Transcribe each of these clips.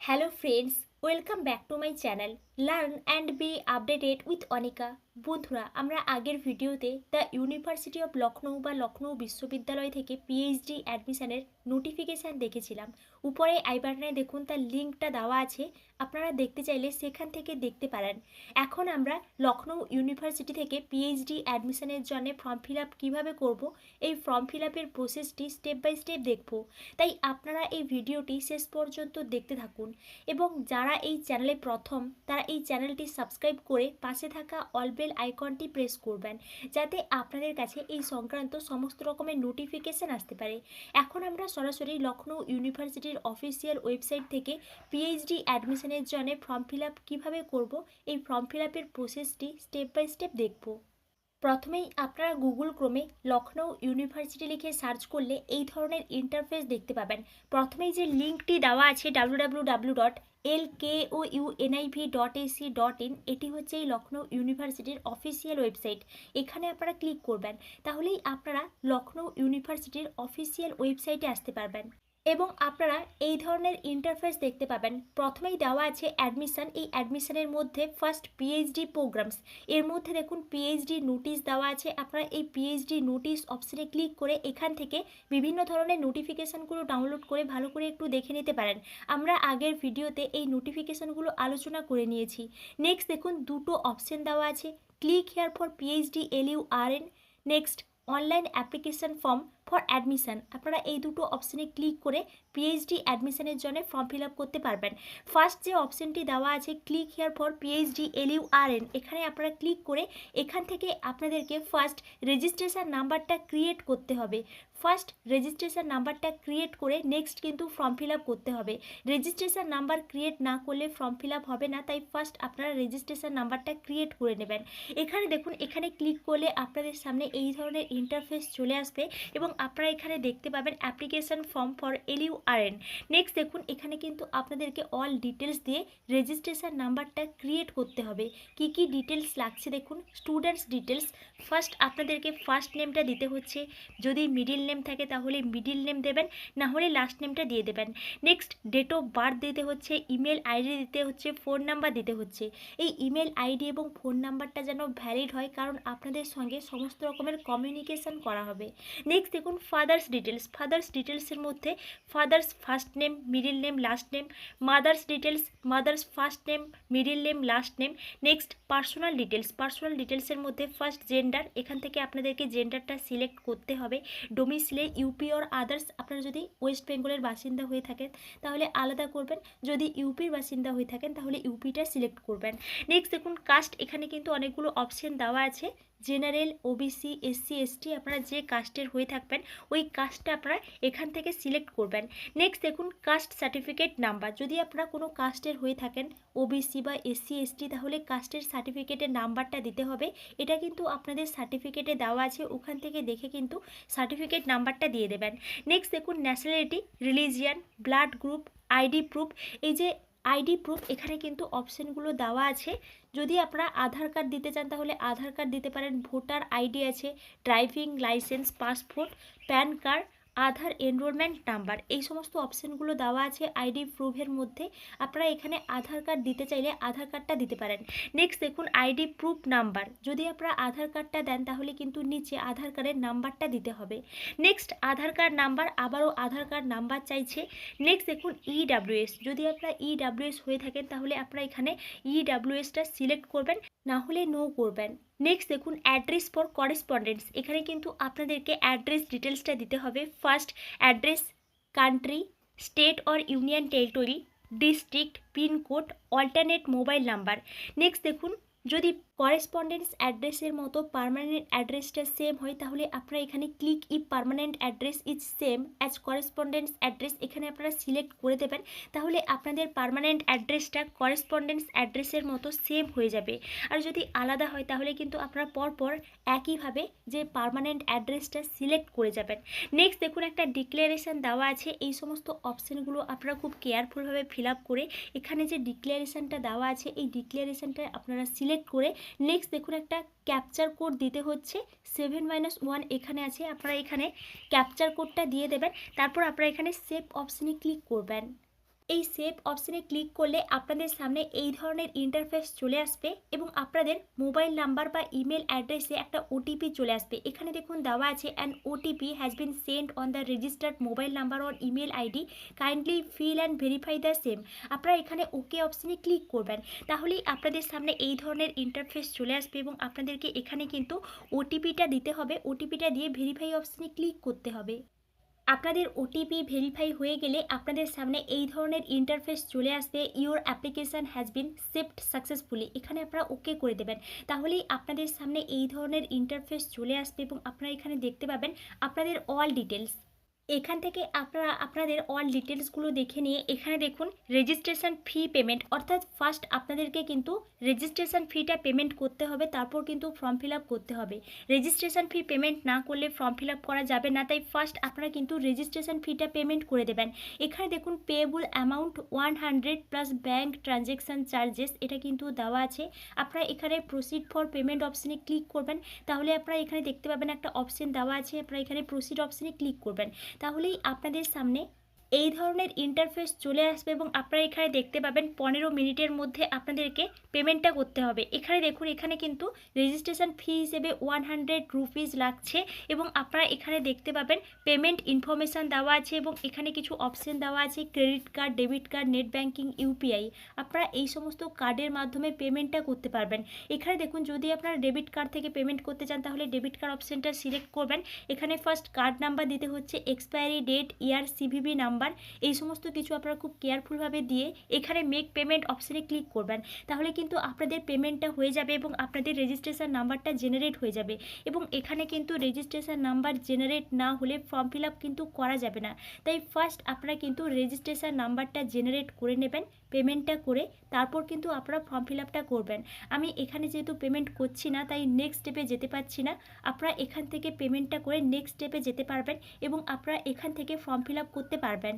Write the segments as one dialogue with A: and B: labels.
A: Hello friends, welcome back to my channel Learn and be updated with Anika। বন্ধুরা আমরা আগের ভিডিওতে the university of Lucknow বা লখনৌ বিশ্ববিদ্যালয় থেকে পিএইচডি অ্যাডমিশনের নোটিফিকেশান দেখেছিলাম। উপরে আই বাটনে দেখুন তার লিঙ্কটা দেওয়া আছে, আপনারা দেখতে চাইলে সেখান থেকে দেখতে পারেন। এখন আমরা লখনৌ ইউনিভার্সিটি থেকে পিএইচডি অ্যাডমিশনের জন্য ফর্ম ফিল আপ কীভাবে করবো, এই ফর্ম ফিল আপের প্রসেসটি স্টেপ বাই স্টেপ দেখব। তাই আপনারা এই ভিডিওটি শেষ পর্যন্ত দেখতে থাকুন এবং যারা এই চ্যানেলে প্রথম তারা এই চ্যানেলটি সাবস্ক্রাইব করে পাশে থাকা অল বেল আইকনটি প্রেস করবেন, যাতে আপনাদের কাছে এই সংক্রান্ত সমস্ত রকমের নোটিফিকেশান আসতে পারে। এখন আমরা সরাসরি লখনৌ ইউনিভার্সিটির অফিসিয়াল ওয়েবসাইট থেকে পিএইচডি অ্যাডমিশনের জন্য ফর্ম ফিল আপ কীভাবে করব, এই ফর্ম ফিল আপের প্রসেসটি স্টেপ বাই স্টেপ দেখব। প্রথমেই আপনারা গুগল ক্রোমে লখনৌ ইউনিভার্সিটি লিখে সার্চ করলে এই ধরনের ইন্টারফেস দেখতে পাবেন। প্রথমেই যে লিঙ্কটি দেওয়া আছে www.lkouuniv.ac.in, এটি হচ্ছে এই লখনৌ ইউনিভার্সিটির অফিসিয়াল ওয়েবসাইট। এখানে আপনারা ক্লিক করবেন, তাহলেই আপনারা লখনৌ ইউনিভার্সিটির অফিসিয়াল ওয়েবসাইটে আসতে পারবেন এবং আপনারা এই ধরনের ইন্টারফেস দেখতে পাবেন। প্রথমেই দেওয়া আছে অ্যাডমিশন, এই অ্যাডমিশনের মধ্যে ফার্স্ট পিএইচডি প্রোগ্রামস, এর মধ্যে দেখুন পিএইচডি নোটিশ দেওয়া আছে। আপনারা এই পিএইচডি নোটিশ অপশানে ক্লিক করে এখান থেকে বিভিন্ন ধরনের নোটিফিকেশানগুলো ডাউনলোড করে ভালো করে একটু দেখে নিতে পারেন। আমরা আগের ভিডিওতে এই নোটিফিকেশানগুলো আলোচনা করে নিয়েছি। নেক্সট দেখুন দুটো অপশান দেওয়া আছে, click here for PhD LURN, next online application form for admission. আপনারা এই দুটো অপশানে ক্লিক করে পিএইচডি অ্যাডমিশনের জন্য ফর্ম ফিল আপ করতে পারবেন। ফার্স্ট যে অপশানটি দেওয়া আছে click here for PhD LURN, এখানে আপনারা ক্লিক করে এখান থেকে আপনাদেরকে ফার্স্ট রেজিস্ট্রেশন নাম্বারটা ক্রিয়েট করতে হবে। ফার্স্ট রেজিস্ট্রেশন নাম্বারটা ক্রিয়েট করে নেক্সট কিন্তু ফর্ম ফিল আপ করতে হবে। রেজিস্ট্রেশন নাম্বার ক্রিয়েট না করলে ফর্ম ফিল আপ হবে না, তাই ফার্স্ট আপনারা রেজিস্ট্রেশন নাম্বারটা ক্রিয়েট করে নেবেন। এখানে দেখুন, এখানে ক্লিক করলে আপনাদের সামনে এই ধরনের ইন্টারফেস চলে আসবে এবং আপনারা এখানে দেখতে পাবেন application form for LURN। Next দেখুন, এখানে কিন্তু আপনাদেরকে অল ডিটেলস দিয়ে রেজিস্ট্রেশন নাম্বারটা ক্রিয়েট করতে হবে। কি কি ডিটেলস লাগছে দেখুন, স্টুডেন্টস ডিটেলস, ফার্স্ট আপনাদেরকে ফার্স্ট নেমটা দিতে হচ্ছে, যদি মিডিল নেম থাকে তাহলে মিডিল নেম দেবেন, না হলে লাস্ট নেমটা দিয়ে দেবেন। নেক্সট ডেট অফ বার্থ দিতে হচ্ছে, ইমেল আইডি দিতে হচ্ছে, ফোন নাম্বার দিতে হচ্ছে। এই ইমেল আইডি এবং ফোন নাম্বারটা যেন ভ্যালিড হয়, কারণ আপনাদের সঙ্গে সমস্ত রকমের কমিউনিকেশন করা হবে। নেক্সট দেখুন ফাদার্স ডিটেলস, ফাদার্স ডিটেলসের মধ্যে father's first name, middle name, last name. Mother's details, mother's first name, middle name, last name. Next personal details, personal ডিটেলসের মধ্যে ফার্স্ট জেন্ডার, এখান থেকে আপনাদেরকে জেন্ডারটা সিলেক্ট করতে হবে। ডোমিসিলে ইউপি অর আদার্স, আপনারা যদি ওয়েস্ট বেঙ্গলের বাসিন্দা হয়ে থাকেন তাহলে আলাদা করবেন, যদি ইউপির বাসিন্দা হয়ে থাকেন তাহলে ইউপিটা সিলেক্ট করবেন। নেক্সট দেখুন কাস্ট, এখানে কিন্তু অনেকগুলো অপশন দেওয়া আছে, জেনারেল, ওবিসি, SC ST, আপনারা যে কাস্টের হয়ে থাকবেন ওই কাস্টটা আপনারা এখান থেকে সিলেক্ট করবেন। নেক্সট দেখুন কাস্ট সার্টিফিকেট নাম্বার, যদি আপনারা কোনো কাস্টের হয়ে থাকেন ওবিসি বা SC ST তাহলে কাস্টের সার্টিফিকেটের নাম্বারটা দিতে হবে। এটা কিন্তু আপনাদের সার্টিফিকেটে দেওয়া আছে, ওখান থেকে দেখে কিন্তু সার্টিফিকেট নাম্বারটা দিয়ে দেবেন। নেক্সট দেখুন nationality, religion, blood group, ID proof. এই যে আইডি প্রুফ, এখানে কিন্তু অপশানগুলো দেওয়া আছে। যদি আপনারা আধার কার্ড দিতে চান তাহলে আধার কার্ড দিতে পারেন, ভোটার আইডি আছে, driving licence, passport, PAN card, Aadhaar enrolment number, এই সমস্ত অপশানগুলো দেওয়া আছে আইডি প্রুফের মধ্যে। আপনারা এখানে আধার কার্ড দিতে চাইলে আধার কার্ডটা দিতে পারেন। নেক্সট দেখুন আইডি প্রুফ নাম্বার, যদি আপনারা আধার কার্ডটা দেন তাহলে কিন্তু নিচে আধার কার্ডের নাম্বারটা দিতে হবে। নেক্সট আধার কার্ড নাম্বার, আবারও আধার কার্ড নাম্বার চাইছে। নেক্সট দেখুন EWS, যদি আপনারা EWS হয়ে থাকেন তাহলে আপনারা এখানে EWSটা সিলেক্ট করবেন, না হলে নো করবেন। নেক্সট দেখুন অ্যাড্রেস ফর করেসপন্ডেন্স, এখানে কিন্তু আপনাদেরকে অ্যাড্রেস ডিটেলসটা দিতে হবে। First address, country, state or union territory, district, pin code, alternate mobile number. Next দেখুন যদি করেসপন্ডেন্স অ্যাড্রেসের মতো পার্মানেন্ট অ্যাড্রেসটা সেম হয় তাহলে আপনারা এখানে click if permanent address is same as correspondence address, এখানে আপনারা সিলেক্ট করে দেবেন, তাহলে আপনাদের পার্মানেন্ট অ্যাড্রেসটা করেসপন্ডেন্স অ্যাড্রেসের মতো সেম হয়ে যাবে। আর যদি আলাদা হয় তাহলে কিন্তু আপনারা পরপর একইভাবে যে পার্মানেন্ট অ্যাড্রেসটা সিলেক্ট করে যাবেন। নেক্সট দেখুন একটা ডিক্লারেশন দেওয়া আছে, এই সমস্ত অপশানগুলো আপনারা খুব কেয়ারফুলভাবে ফিল আপ করে এখানে যে ডিক্লারেশনটা দেওয়া আছে এই ডিক্লারেশনটা আপনারা সিলেক্ট করে নেক্সট দেখুন একটা ক্যাপচার কোড দিতে হচ্ছে 7-1 এখানে আছে, আপনারা এখানে ক্যাপচার কোডটা দিয়ে দেবেন, তারপর আপনারা এখানে সেভ অপশানে ক্লিক করবেন। এই সেভ অপশানে ক্লিক করলে আপনাদের সামনে এই ধরনের ইন্টারফেস চলে আসবে এবং আপনাদের মোবাইল নাম্বার বা ইমেল অ্যাড্রেসে একটা ওটিপি চলে আসবে। এখানে দেখুন দেওয়া আছে an OTP has been sent on the registered mobile number or email ID, kindly fill and verify the same. আপনারা এখানে ওকে অপশানে ক্লিক করবেন, তাহলেই আপনাদের সামনে এই ধরনের ইন্টারফেস চলে আসবে এবং আপনাদেরকে এখানে কিন্তু ওটিপিটা দিতে হবে। ওটিপিটা দিয়ে ভেরিফাই অপশানে ক্লিক করতে হবে। আপনাদের ওটিপি ভেরিফাই হয়ে গেলে আপনাদের সামনে এই ধরনের ইন্টারফেস চলে আসবে, your application has been saved successfully. এখানে আপনারা ওকে করে দেবেন, তাহলেই আপনাদের সামনে এই ধরনের ইন্টারফেস চলে আসবে এবং আপনারা এখানে দেখতে পাবেন আপনাদের অল ডিটেলস। এখান থেকে আপনারা আপনাদের অল ডিটেলসগুলো দেখে নিয়ে এখানে দেখুন রেজিস্ট্রেশন ফি পেমেন্ট, অর্থাৎ ফার্স্ট আপনাদেরকে কিন্তু রেজিস্ট্রেশন ফিটা পেমেন্ট করতে হবে, তারপর কিন্তু ফর্ম ফিল আপ করতে হবে। রেজিস্ট্রেশন ফি পেমেন্ট না করলে ফর্ম ফিল আপ করা যাবে না, তাই ফার্স্ট আপনারা কিন্তু রেজিস্ট্রেশন ফিটা পেমেন্ট করে দেবেন। এখানে দেখুন payable amount 100 plus bank transaction charges, এটা কিন্তু দেওয়া আছে। আপনারা এখানে প্রসিড ফর পেমেন্ট অপশানে ক্লিক করবেন, তাহলে আপনারা এখানে দেখতে পাবেন একটা অপশান দেওয়া আছে, আপনারা এখানে প্রসিড অপশানে ক্লিক করবেন, তাহলেই আপনাদের সামনে এই ধরনের ইন্টারফেস চলে আসবে এবং আপনারা এখানে দেখতে পাবেন 15 মিনিটের মধ্যে আপনাদেরকে পেমেন্টটা করতে হবে। এখানে দেখুন এখানে কিন্তু রেজিস্ট্রেশন ফি হিসেবে 100 রুপিস লাগছে এবং আপনারা এখানে দেখতে পাবেন পেমেন্ট ইনফরমেশান দেওয়া আছে এবং এখানে কিছু অপশান দেওয়া আছে, credit card, debit card, net banking, UPI. আপনারা এই সমস্ত কার্ডের মাধ্যমে পেমেন্টটা করতে পারবেন। এখানে দেখুন যদি আপনারা ডেবিট কার্ড থেকে পেমেন্ট করতে চান তাহলে ডেবিট কার্ড অপশানটা সিলেক্ট করবেন। এখানে ফার্স্ট কার্ড নাম্বার দিতে হচ্ছে, এক্সপায়ারি ডেট, ইয়ার, সিভিভি নাম্বার, এই সমস্ত কিছু আপনারা খুব কেয়ারফুলভাবে দিয়ে এখানে মেক পেমেন্ট অপশানে ক্লিক করবেন, তাহলে কিন্তু আপনাদের পেমেন্টটা হয়ে যাবে এবং আপনাদের রেজিস্ট্রেশন নাম্বারটা জেনারেট হয়ে যাবে। এবং এখানে কিন্তু রেজিস্ট্রেশন নাম্বার জেনারেট না হলে ফর্ম ফিল আপ কিন্তু করা যাবে না, তাই ফার্স্ট আপনারা কিন্তু রেজিস্ট্রেশন নাম্বারটা জেনারেট করে নেবেন পেমেন্টটা করে, তারপর কিন্তু আপনারা ফর্ম ফিল আপটা করবেন। আমি এখানে যেহেতু পেমেন্ট করছি না তাই নেক্সট স্টেপে যেতে পারছি না, আপনারা এখান থেকে পেমেন্টটা করে নেক্সট স্টেপে যেতে পারবেন এবং আপনারা এখান থেকে ফর্ম ফিল আপ করতে পারবেন।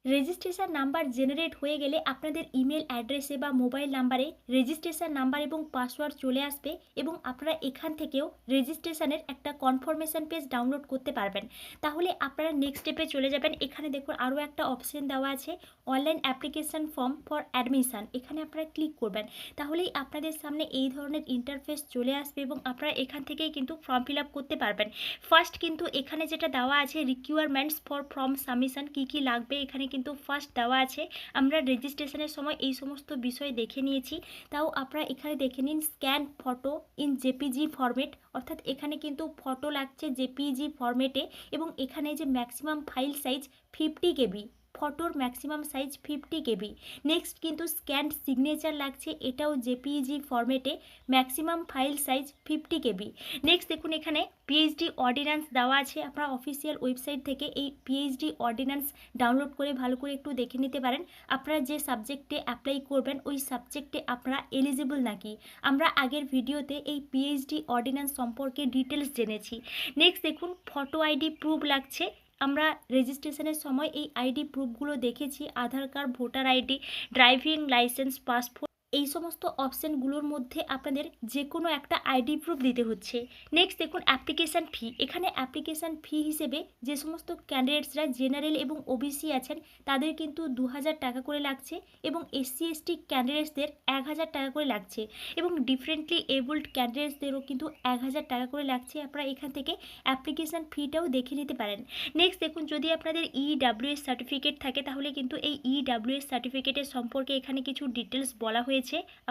A: রেজিস্ট্রেশন নাম্বার জেনারেট হয়ে গেলে আপনাদের ইমেল অ্যাড্রেসে বা মোবাইল নাম্বারে রেজিস্ট্রেশন নাম্বার এবং পাসওয়ার্ড চলে আসবে এবং আপনারা এখান থেকেও রেজিস্ট্রেশনের একটা কনফার্মেশন পেজ ডাউনলোড করতে পারবেন। তাহলে আপনারা নেক্সট স্টেপে চলে যাবেন। এখানে দেখুন আরও একটা অপশন দেওয়া আছে, online application form for admission, এখানে আপনারা ক্লিক করবেন, তাহলেই আপনাদের সামনে এই ধরনের ইন্টারফেস চলে আসবে এবং আপনারা এখান থেকেই কিন্তু ফর্ম ফিল আপ করতে পারবেন। ফার্স্ট কিন্তু এখানে যেটা দেওয়া আছে রিকোয়ারমেন্টস ফর ফর্ম সাবমিশন, কী কী লাগবে এখানে কিন্তু ফার্স্ট দেওয়া আছে। আমরা রেজিস্ট্রেশনের সময় এই সমস্ত বিষয় দেখে নিয়েছি, তাও আপনারা এখানে দেখে নিন। Scan photo in JPG format, অর্থাৎ এখানে কিন্তু ফটো লাগছে জেপিজি ফরম্যাটে এবং এখানে যে ম্যাক্সিমাম ফাইল সাইজ 50 কেবি, ফটোর ম্যাক্সিমাম সাইজ 50 কেবি। নেক্সট কিন্তু স্ক্যান্ড সিগনেচার লাগছে, এটাও জেপিজি ফরম্যাটে, ম্যাক্সিমাম ফাইল সাইজ 50 কেবি। নেক্সট দেখুন এখানে পিএইচডি অর্ডিন্যান্স দেওয়া আছে, আপনারা অফিসিয়াল ওয়েবসাইট থেকে এই পিএইচডি অর্ডিন্যান্স ডাউনলোড করে ভালো করে একটু দেখে নিতে পারেন আপনারা যে সাবজেক্টে অ্যাপ্লাই করবেন ওই সাবজেক্টে আপনারা এলিজিবল নাকি। আমরা আগের ভিডিওতে এই পিএইচডি অর্ডিন্যান্স সম্পর্কে ডিটেলস জেনেছি। নেক্সট দেখুন ফটো আইডি প্রুফ লাগছে, আমরা রেজিস্ট্রেশনের সময় এই আইডি প্রুফগুলো দেখেছি, Aadhaar card, voter ID, driving licence, passport, এই সমস্ত অপশানগুলোর মধ্যে আপনাদের যে কোনো একটা আইডি প্রুফ দিতে হচ্ছে। নেক্সট দেখুন অ্যাপ্লিকেশান ফি, এখানে অ্যাপ্লিকেশান ফি হিসেবে যে সমস্ত ক্যান্ডিডেটসরা জেনারেল এবং ওবিসি আছেন তাদের কিন্তু 2000 টাকা করে লাগছে এবং এসসি এসটি ক্যান্ডিডেটসদের 1000 টাকা করে লাগছে এবং ডিফারেন্টলি এবলড ক্যান্ডিডেটসদেরও কিন্তু 1000 টাকা করে লাগছে। আপনারা এখান থেকে অ্যাপ্লিকেশান ফিটাও দেখে নিতে পারেন। নেক্সট দেখুন যদি আপনাদের ইডাব্লিউএস সার্টিফিকেট থাকে তাহলে কিন্তু এই ইডাব্লিউএস সার্টিফিকেটের সম্পর্কে এখানে কিছু ডিটেলস বলা হয়েছে,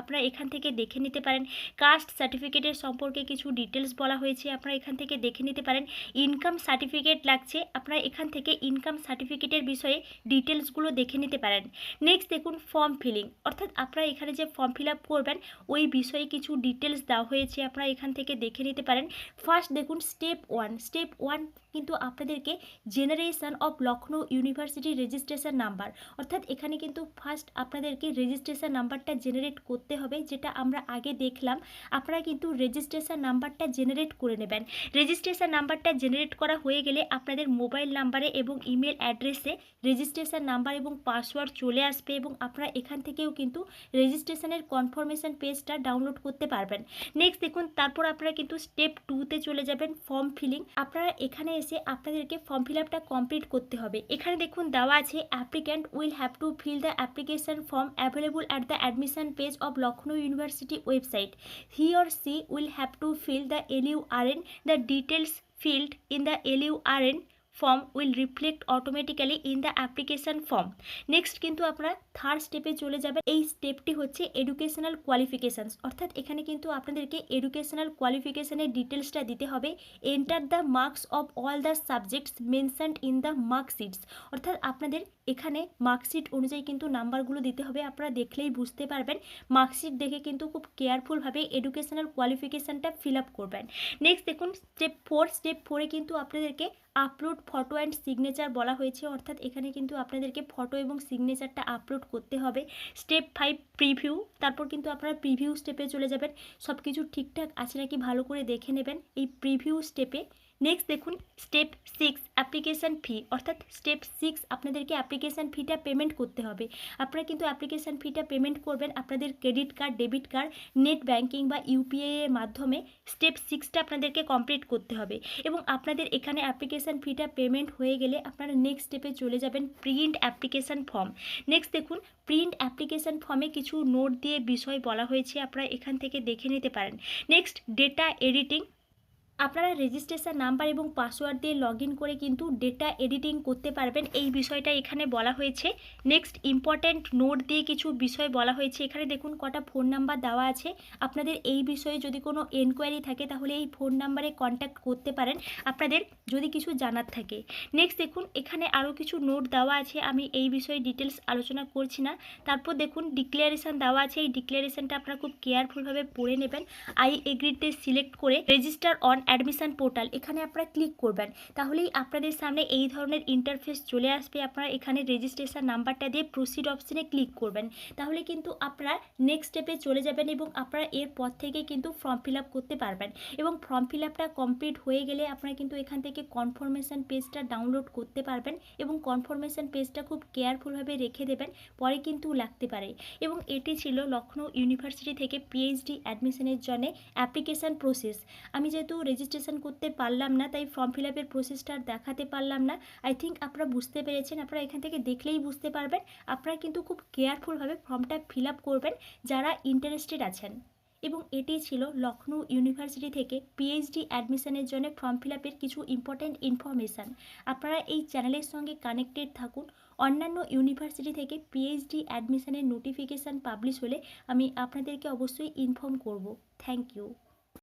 A: আপনারা এখান থেকে দেখে নিতে পারেন। কাস্ট সার্টিফিকেটের সম্পর্কে কিছু ডিটেলস বলা হয়েছে, আপনারা এখান থেকে দেখে নিতে পারেন। ইনকাম সার্টিফিকেট লাগছে, আপনারা এখান থেকে ইনকাম সার্টিফিকেটের বিষয়ে ডিটেলসগুলো দেখে নিতে পারেন। নেক্সট দেখুন ফর্ম ফিলিং, অর্থাৎ আপনারা এখানে যে ফর্ম ফিল আপ করবেন ওই বিষয়ে কিছু ডিটেলস দেওয়া হয়েছে, আপনারা এখান থেকে দেখে নিতে পারেন। ফার্স্ট দেখুন স্টেপ ওয়ান কিন্তু আপনাদেরকে generation of Lucknow university registration number, অর্থাৎ এখানে কিন্তু ফার্স্ট আপনাদেরকে রেজিস্ট্রেশন নাম্বারটা জেনারেট জেনারেট করতে হবে, যেটা আমরা আগে দেখলাম। আপনারা কিন্তু রেজিস্ট্রেশন নাম্বারটা জেনারেট করে নেবেন। রেজিস্ট্রেশন নাম্বারটা জেনারেট করা হয়ে গেলে আপনাদের মোবাইল নাম্বারে এবং ইমেল অ্যাড্রেসে রেজিস্ট্রেশন নাম্বার এবং পাসওয়ার্ড চলে আসবে, এবং আপনারা এখান থেকেও কিন্তু রেজিস্ট্রেশনের কনফার্মেশন পেজটা ডাউনলোড করতে পারবেন। নেক্সট দেখুন, তারপর আপনারা কিন্তু স্টেপ 2-তে চলে যাবেন, ফর্ম ফিলিং। আপনারা এখানে এসে আপনাদেরকে ফর্ম ফিল আপটা কমপ্লিট করতে হবে। এখানে দেখুন দেওয়া আছে, applicant will have to fill the application form available at the admission page of Lucknow university website. He or she will have to fill the LURN, the details filled in the LURN form will reflect automatically in the application form. Next কিন্তু আপনারা third স্টেপে চলে যাবেন। এই স্টেপটি হচ্ছে educational qualifications, অর্থাৎ এখানে কিন্তু আপনাদেরকে এডুকেশনাল কোয়ালিফিকেশানের ডিটেলসটা দিতে হবে। Enter the marks of all the subjects mentioned in the marksheets, অর্থাৎ আপনাদের এখানে মার্কশিট অনুযায়ী কিন্তু নাম্বারগুলো দিতে হবে। আপনারা দেখলেই বুঝতে পারবেন। মার্কশিট দেখে কিন্তু খুব কেয়ারফুলভাবে এডুকেশনাল কোয়ালিফিকেশানটা ফিল আপ করবেন। নেক্সট দেখুন স্টেপ 4। স্টেপ 4-এ কিন্তু আপনাদেরকে আপলোড ফটো অ্যান্ড সিগনেচার বলা হয়েছে, অর্থাৎ এখানে কিন্তু আপনাদেরকে ফটো এবং সিগনেচারটা আপলোড করতে হবে। স্টেপ 5 প্রিভিউ, তারপর কিন্তু আপনারা প্রিভিউ স্টেপে চলে যাবেন। সব কিছু ঠিকঠাক আছে নাকি ভালো করে দেখে নেবেন এই প্রিভিউ স্টেপে। নেক্সট দেখুন স্টেপ 6 অ্যাপ্লিকেশান ফি, অর্থাৎ স্টেপ 6 আপনাদেরকে অ্যাপ্লিকেশান ফিটা পেমেন্ট করতে হবে। আপনারা কিন্তু অ্যাপ্লিকেশান ফিটা পেমেন্ট করবেন আপনাদের credit card, debit card, net banking বা UPI এর মাধ্যমে। স্টেপ 6টা আপনাদেরকে কমপ্লিট করতে হবে, এবং আপনাদের এখানে অ্যাপ্লিকেশান ফিটা পেমেন্ট হয়ে গেলে আপনারা নেক্সট স্টেপে চলে যাবেন, প্রিন্ট অ্যাপ্লিকেশান ফর্ম। নেক্সট দেখুন প্রিন্ট অ্যাপ্লিকেশান ফর্মে কিছু নোট দিয়ে বিষয় বলা হয়েছে, আপনারা এখান থেকে দেখে নিতে পারেন। নেক্সট ডেটা এডিটিং, আপনারা রেজিস্ট্রেশন নাম্বার এবং পাসওয়ার্ড দিয়ে লগ ইন করে কিন্তু ডেটা এডিটিং করতে পারবেন, এই বিষয়টা এখানে বলা হয়েছে। নেক্সট ইম্পর্ট্যান্ট নোট দিয়ে কিছু বিষয় বলা হয়েছে। এখানে দেখুন কটা ফোন নাম্বার দেওয়া আছে। আপনাদের এই বিষয়ে যদি কোনো এনকোয়ারি থাকে তাহলে এই ফোন নাম্বারে কন্ট্যাক্ট করতে পারেন আপনাদের যদি কিছু জানার থাকে। নেক্সট দেখুন এখানে আরও কিছু নোট দেওয়া আছে, আমি এই বিষয়ে ডিটেলস আলোচনা করছি না। তারপর দেখুন ডিক্লারেশন দেওয়া আছে, এই ডিক্লারেশনটা আপনারা খুব কেয়ারফুলভাবে পড়ে নেবেন। আই এগ্রিতে সিলেক্ট করে রেজিস্টার অন অ্যাডমিশন পোর্টাল এখানে আপনারা ক্লিক করবেন, তাহলেই আপনাদের সামনে এই ধরনের ইন্টারফেস চলে আসবে। আপনারা এখানে রেজিস্ট্রেশন নাম্বারটা দিয়ে প্রসিড অপশনে ক্লিক করবেন, তাহলে কিন্তু আপনারা নেক্সট স্টেপে চলে যাবেন, এবং আপনারা এরপর থেকে কিন্তু ফর্ম ফিল আপ করতে পারবেন। এবং ফর্ম ফিল আপটা কমপ্লিট হয়ে গেলে আপনারা কিন্তু এখান থেকে কনফার্মেশন পেজটা ডাউনলোড করতে পারবেন, এবং কনফার্মেশন পেজটা খুব কেয়ারফুলভাবে রেখে দেবেন, পরে কিন্তু লাগতে পারে। এবং এটি ছিল লখনৌ ইউনিভার্সিটি থেকে PhD অ্যাডমিশনের জন্য অ্যাপ্লিকেশান প্রসেস। আমি যেহেতু রেজিস্ট্রেশন করতে পারলাম না, তাই ফর্ম ফিল আপের প্রসেসটা দেখাতে পারলাম না। আই থিঙ্ক আপনারা বুঝতে পেরেছেন, আপনারা এখান থেকে দেখলেই বুঝতে পারবেন। আপনারা কিন্তু খুব কেয়ারফুলভাবে ফর্মটা ফিল আপ করবেন যারা ইন্টারেস্টেড আছেন। এবং এটি ছিল লখনৌ ইউনিভার্সিটি থেকে PhD অ্যাডমিশনের জন্য ফর্ম ফিল আপের কিছু ইম্পর্ট্যান্ট ইনফরমেশান। আপনারা এই চ্যানেলের সঙ্গে কানেক্টেড থাকুন। অন্যান্য ইউনিভার্সিটি থেকে PhD অ্যাডমিশনের নোটিফিকেশান পাবলিশ হলে আমি আপনাদেরকে অবশ্যই ইনফর্ম করব। Thank you.